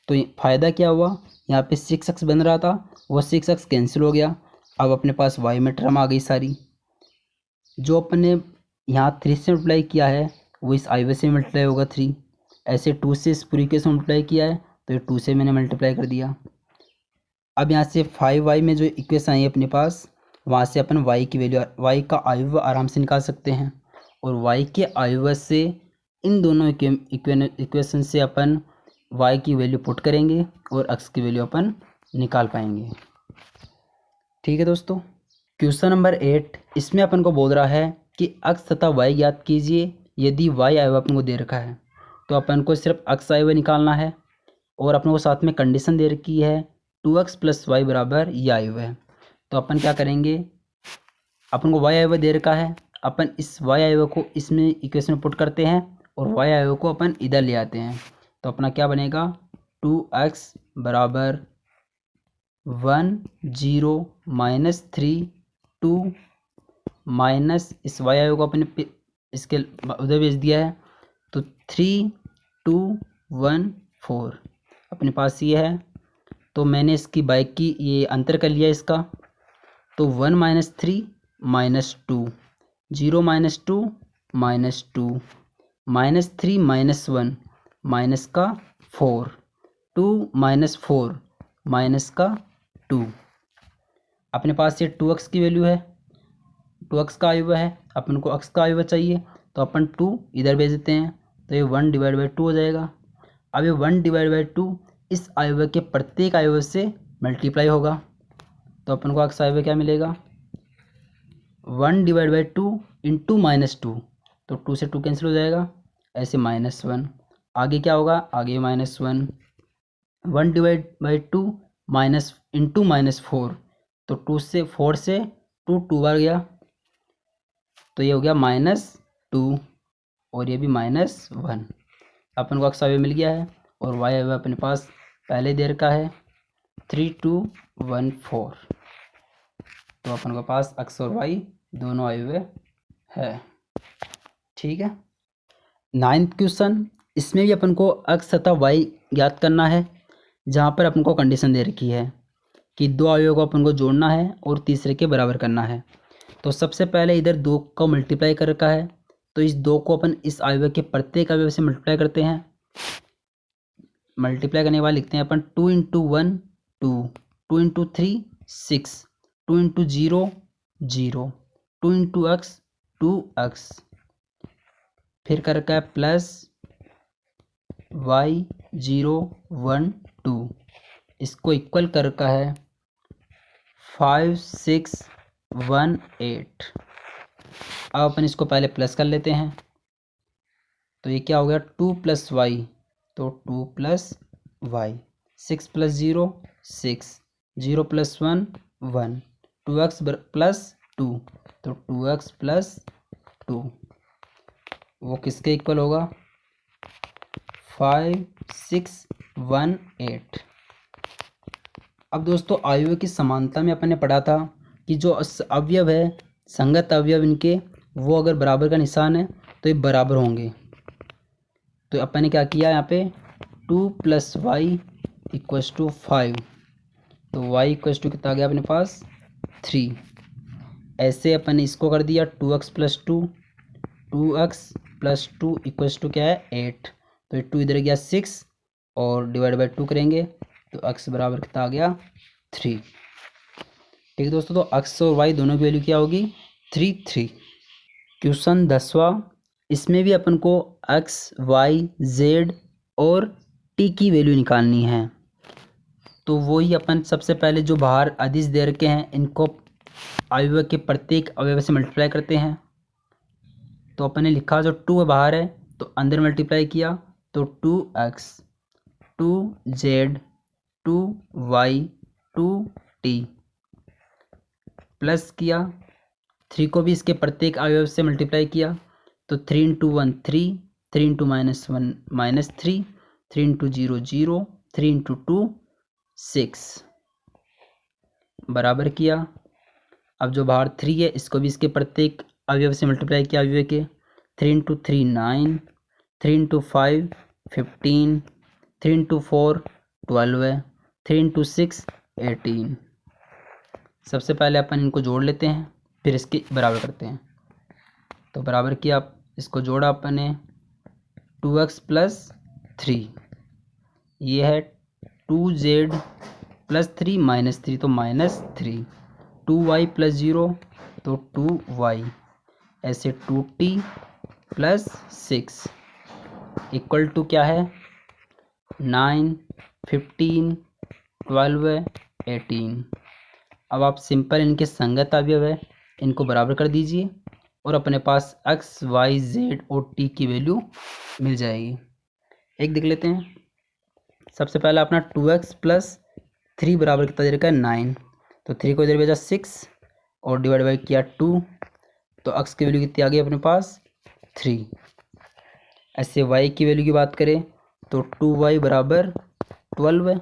तो फ़ायदा क्या हुआ, यहाँ पे 6x बन रहा था, वो 6x कैंसिल हो गया। अब अपने पास y में टर्म आ गई सारी। जो अपने यहाँ 3 से मल्टीप्लाई किया है वो इस i से मल्टीप्लाई होगा 3। ऐसे 2 से इस पूरी इक्वेशन मल्टीप्लाई किया है, तो ये 2 से मैंने मल्टीप्लाई कर दिया। अब यहाँ से 5y में जो इक्वेशन आई अपने पास, वहाँ से अपन y की वैल्यू, y का अवयव आराम से निकाल सकते हैं, और y के अवयव से इन दोनों इक्वेशन से अपन y की वैल्यू पुट करेंगे और x की वैल्यू अपन निकाल पाएंगे। ठीक है दोस्तों, क्वेश्चन नंबर 8, इसमें अपन को बोल रहा है कि x तथा y ज्ञात कीजिए यदि y अवयव अपन को दे रखा है। तो अपन को सिर्फ x अवयव निकालना है, और अपन को साथ में कंडीशन दे रखी है 2x + y बराबर ये अवयव है। तो अपन क्या करेंगे, अपन को y अवयव दे रखा है, अपन इस y अवयव को इसमें इक्वेशन में पुट करते हैं और y अवयव को अपन इधर ले आते हैं। तो अपना क्या बनेगा, 2x बराबर 1 0 -3 2 माइनस इस y आयोग को अपने इसके उधर भेज दिया है, तो 3 2 1 4 अपने पास ये है। तो मैंने इसकी बाइक की ये अंतर कर लिया इसका, तो 1 -3 -2 0 -2 -2 -3 -1 माइनस का 4 2 -4 माइनस का 2। अपने पास ये 2x की वैल्यू है, 2x का अवयव है, अपन को x का अवयव चाहिए, तो अपन 2 इधर भेज देते हैं, तो ये 1/2 हो जाएगा। अब ये 1/2 इस अवयव के प्रत्येक अवयव से मल्टीप्लाई होगा, तो अपन को x अवयव क्या मिलेगा 1/2 इंटू -2, तो 2 से 2 कैंसिल हो जाएगा, ऐसे -1। आगे क्या होगा, आगे -1 1/2 माइनस इंटू -4, तो 2 से 4 से 2 बार गया, तो ये हो गया -2 और ये भी -1। अपन को x अवयव मिल गया है और y अवयव अपने पास पहले दे रखा है 3 2 1 4, तो अपन के पास x और y दोनों अवयव है। ठीक है। 9th क्वेश्चन, इसमें भी अपन को x तथा y ज्ञात करना है, जहाँ पर अपन को कंडीशन दे रखी है कि दो अवयवों को अपन को जोड़ना है और तीसरे के बराबर करना है। तो सबसे पहले इधर 2 को मल्टीप्लाई कर रखा है, तो इस 2 को अपन इस अवयव के प्रत्येक अवयव से मल्टीप्लाई करते हैं। मल्टीप्लाई करने के बाद लिखते हैं अपन 2 × 1 2 2 × 3 6 2 × 0 0 2 × x 2x, फिर कर रखा है प्लस y 0 1 2, इसको इक्वल कर रखा है 5 6 1 8। अब अपन इसको पहले प्लस कर लेते हैं, तो ये क्या हो गया 2 + y, तो 2 + y 6 + 0 6 0 + 1 1 2x + 2, तो 2x + 2 वो किसके इक्वल होगा 5 6 1 8। अब दोस्तों अवयव की समानता में अपन ने पढ़ा था कि जो अवयव है संगत अवयव इनके वो अगर बराबर का निशान है तो ये बराबर होंगे। तो अपन ने क्या किया यहाँ पे 2 + y = 5, तो y = कितना आ गया अपने पास 3। ऐसे अपन ने इसको कर दिया 2x + 2 2x + 2 = क्या है 8, तो ये 2 इधर गया 6 और /2 करेंगे तो x बराबर कितना आ गया 3। ठीक है दोस्तों, तो x और y दोनों की वैल्यू क्या होगी 3 3। क्वेश्चन 10वां, इसमें भी अपन को x y z और t की वैल्यू निकालनी है। तो वही अपन सबसे पहले जो बाहर अदिश दे रखे हैं इनको अवयव के प्रत्येक अवयव से मल्टीप्लाई करते हैं। तो अपन ने लिखा जो 2 बाहर है तो अंदर मल्टीप्लाई किया, तो 2x 2z 2y 2t plus किया 3 को भी इसके प्रत्येक अवयव से मल्टीप्लाई किया, तो 3 × 1 3 3 × -1 -3 3 × 0 0 3 × 2 6 बराबर किया। अब जो बाहर 3 है इसको भी इसके प्रत्येक अवयव से मल्टीप्लाई किया अवयव के, 3 × 3 9 3 × 5 15 3 × 4 12 है 3 × 6 18। सबसे पहले अपन इनको जोड़ लेते हैं फिर इसके बराबर करते हैं। तो बराबर किया, इसको जोड़ा अपन ने 2x + 3, ये है 2z + 3 -3 तो -3 2y + 0 तो 2y, ऐसे 2t + 6 = क्या है 9 15 12 18। अब आप सिंपल इनके संगत अवयव है इनको बराबर कर दीजिए और अपने पास x y z और t की वैल्यू मिल जाएगी। एक देख लेते हैं। सबसे पहला अपना 2x + 3 बराबर कितना दे रखा है 9, तो 3 को इधर भेजा 6 और डिवाइड बाई किया 2, तो x की वैल्यू कितनी आ गई अपने पास 3। ऐसे y की वैल्यू की बात करें तो 2y = 12,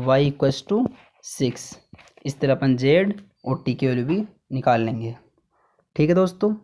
y = 6। इस तरह अपन जेड और टी की वैल्यू भी निकाल लेंगे। ठीक है दोस्तों।